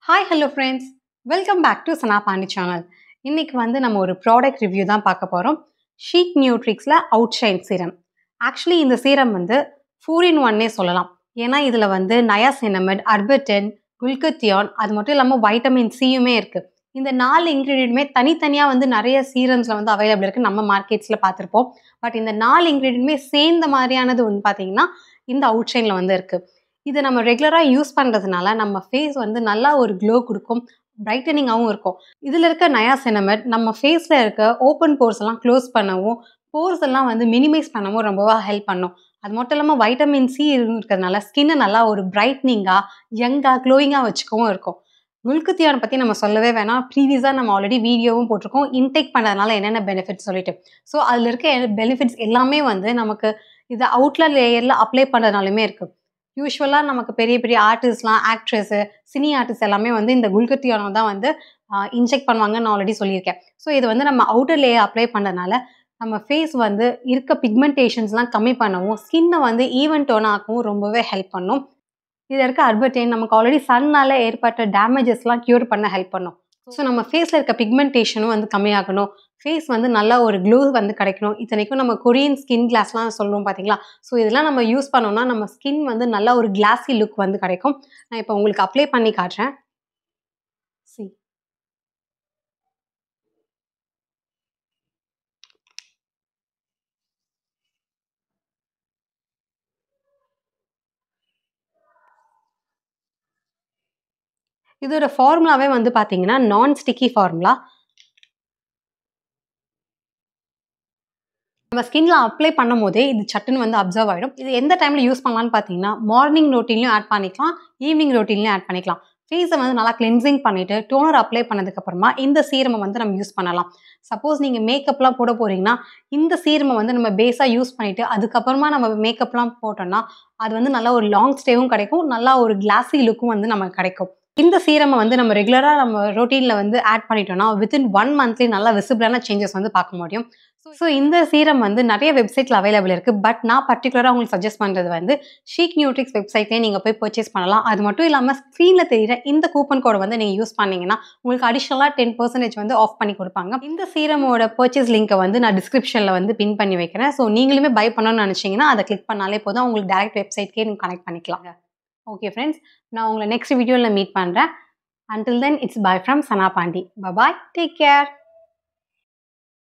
Hi hello friends, welcome back to Sana Pandi channel. இன்னைக்கு வந்து நம்ம ஒரு ப்ராடக்ட் ரிவ்யூ தான் பார்க்க போகிறோம். ஷீக் நியூட்ரிக்ஸில் அவுட்ஷைன் சீரம். ஆக்சுவலி இந்த சீரம் வந்து 4-in-1 சொல்லலாம். ஏன்னா இதில் வந்து நயாசினமிட், அர்புட்டின், குல்கத்தியான், அது மட்டும் இல்லாமல் வைட்டமின் சியுமே இருக்குது. இந்த 4 இன்க்ரீடியன்ட்டுமே தனித்தனியாக வந்து நிறைய சீரம்ஸில் வந்து அவைலபிள் இருக்குது. நம்ம மார்க்கெட்ஸில் பார்த்துருப்போம். பட் இந்த 4 இன்க்ரீடியன்ட்டுமே சேர்ந்த மாதிரியானது ஒன்று பார்த்தீங்கன்னா இந்த அவுட்ஷைனில் வந்து இருக்குது. இதை நம்ம ரெகுலராக யூஸ் பண்ணுறதுனால நம்ம ஃபேஸ் வந்து நல்லா ஒரு க்ளோ கொடுக்கும், பிரைட்டனிங்காகவும் இருக்கும். இதில் இருக்க நயாசினமிட் நம்ம ஃபேஸில் இருக்க ஓப்பன் போர்ஸ் எல்லாம் க்ளோஸ் பண்ணவும், போர்ஸ் எல்லாம் வந்து மினிமைஸ் பண்ணவும் ரொம்பவா ஹெல்ப் பண்ணும். அது மட்டும் இல்லாமல் வைட்டமின் சி இருக்கிறதுனால ஸ்கின்னை நல்லா ஒரு பிரைட்னிங்காக, யங்காக, க்ளோயிங்காக வச்சுக்கவும் இருக்கும். குல்கத்தியானை பற்றி நம்ம சொல்லவே வேணாம். ப்ரீவியஸாக நம்ம ஆல்ரெடி வீடியோவும் போட்டிருக்கோம், இன்டேக் பண்ணுறதுனால என்னென்ன பெனிஃபிட்ஸ் சொல்லிட்டு. ஸோ அதில் இருக்க பெனிஃபிட்ஸ் எல்லாமே வந்து நமக்கு இதை அவுட்லர் லேயரில் அப்ளை பண்ணுறதுனாலுமே இருக்குது. யூஸ்வலாக நமக்கு பெரிய பெரிய ஆர்டிஸ்ட்லாம், ஆக்ட்ரஸு, சினி ஆர்டிஸ்ட் எல்லாமே வந்து இந்த குல்கத்தியானை தான் வந்து இன்ஜெக்ட் பண்ணுவாங்கன்னு நான் ஆல்ரெடி சொல்லியிருக்கேன். ஸோ இது வந்து நம்ம அவுட்டர் லேயர் அப்ளை பண்ணுறதுனால நம்ம ஃபேஸ் வந்து இருக்க பிக்மெண்டேஷன்ஸ்லாம் கம்மி பண்ணவும், ஸ்கின்னை வந்து ஈவன் டோன் ஆக்கவும் ரொம்பவே ஹெல்ப் பண்ணும். இதில் இருக்க அர்புட்டின் நமக்கு ஆல்ரெடி சன்னால் ஏற்பட்ட டேமேஜஸ்லாம் க்யூர் பண்ண ஹெல்ப் பண்ணும். ஸோ நம்ம ஃபேஸில் இருக்க பிக்மெண்டேஷனும் வந்து கம்மியாகணும், ஃபேஸ் வந்து நல்லா ஒரு க்ளோ வந்து கிடைக்கணும். இத்தனைக்கும் நம்ம கொரியன் ஸ்கின் கிளாஸ்லாம் சொல்லுவோம் பார்த்தீங்களா? ஸோ இதெல்லாம் நம்ம யூஸ் பண்ணோம்னா நம்ம ஸ்கின் வந்து நல்லா ஒரு கிளாஸி லுக் வந்து கிடைக்கும். நான் இப்போ உங்களுக்கு அப்ளை பண்ணி காட்டுறேன். சி இதோட ஃபார்முலாவே வந்து பார்த்தீங்கன்னா நான் ஸ்டிக்கி ஃபார்முலா. நம்ம ஸ்கின்ல அப்ளை பண்ணும்போதே இது சட்டுன்னு வந்து அப்சர்வ் ஆகிடும். இது எந்த டைமில் யூஸ் பண்ணலான்னு பார்த்தீங்கன்னா மார்னிங் ரொட்டீன்லையும் ஆட் பண்ணிக்கலாம், ஈவினிங் ரொட்டீன்லையும் ஆட் பண்ணிக்கலாம். ஃபேஸை வந்து நல்லா கிளென்சிங் பண்ணிவிட்டு டோனர் அப்ளை பண்ணதுக்கப்புறமா இந்த சீரமை வந்து நம்ம யூஸ் பண்ணலாம். சப்போஸ் நீங்கள் மேக்கப்லாம் போட போகிறீங்கன்னா இந்த சீரமை வந்து நம்ம பேஸாக யூஸ் பண்ணிவிட்டு அதுக்கப்புறமா நம்ம மேக்கப்லாம் போட்டோம்னா அது வந்து நல்லா ஒரு லாங் ஸ்டேவும் கிடைக்கும், நல்லா ஒரு கிளாஸி லுக்கும் வந்து நமக்கு கிடைக்கும். இந்த சீரமை வந்து நம்ம ரெகுலராக நம்ம ரொட்டீனில் வந்து ஆட் பண்ணிட்டோம்னா வித்தின் 1 மந்த்லேயே நல்லா விசிபிளான சேஞ்சஸ் வந்து பார்க்க முடியும். ஸோ இந்த சீரம் வந்து நிறைய வெப்சைட்டில் அவைலபிள் இருக்குது. பட் நான் பர்டிகுலராக உங்களுக்கு சஜஸ்ட் பண்ணுறது வந்து ஷீக் நியூட்ரிக்ஸ் வெப்சைட்லேயே நீங்கள் போய் பர்ச்சேஸ் பண்ணலாம். அது மட்டும் இல்லாமல் ஸ்க்ரீனில் தெரிகிற இந்த கூப்பன் கோடை வந்து நீங்கள் யூஸ் பண்ணிங்கன்னா உங்களுக்கு அடிஷ்னலாக 10% வந்து ஆஃப் பண்ணி கொடுப்பாங்க. இந்த சீரமோட பர்ச்சேஸ் லிங்க்கை வந்து நான் டிஸ்கிரிப்ஷனில் வந்து பின் பண்ணி வைக்கிறேன். ஸோ நீங்களுமே பை பண்ணணும்னு நினச்சிங்கன்னா அதை கிளிக் பண்ணாலே போதும், உங்களுக்கு டேரக்ட் வெப்சைட்கே நீங்கள் கனெக்ட் பண்ணிக்கலாங்க. ஓகே ஃப்ரெண்ட்ஸ், நான் உங்களை நெக்ஸ்ட் வீடியோவில் மீட் பண்ணுறேன். Until then, it's bye from Sana Pandi. Bye-bye. Take care.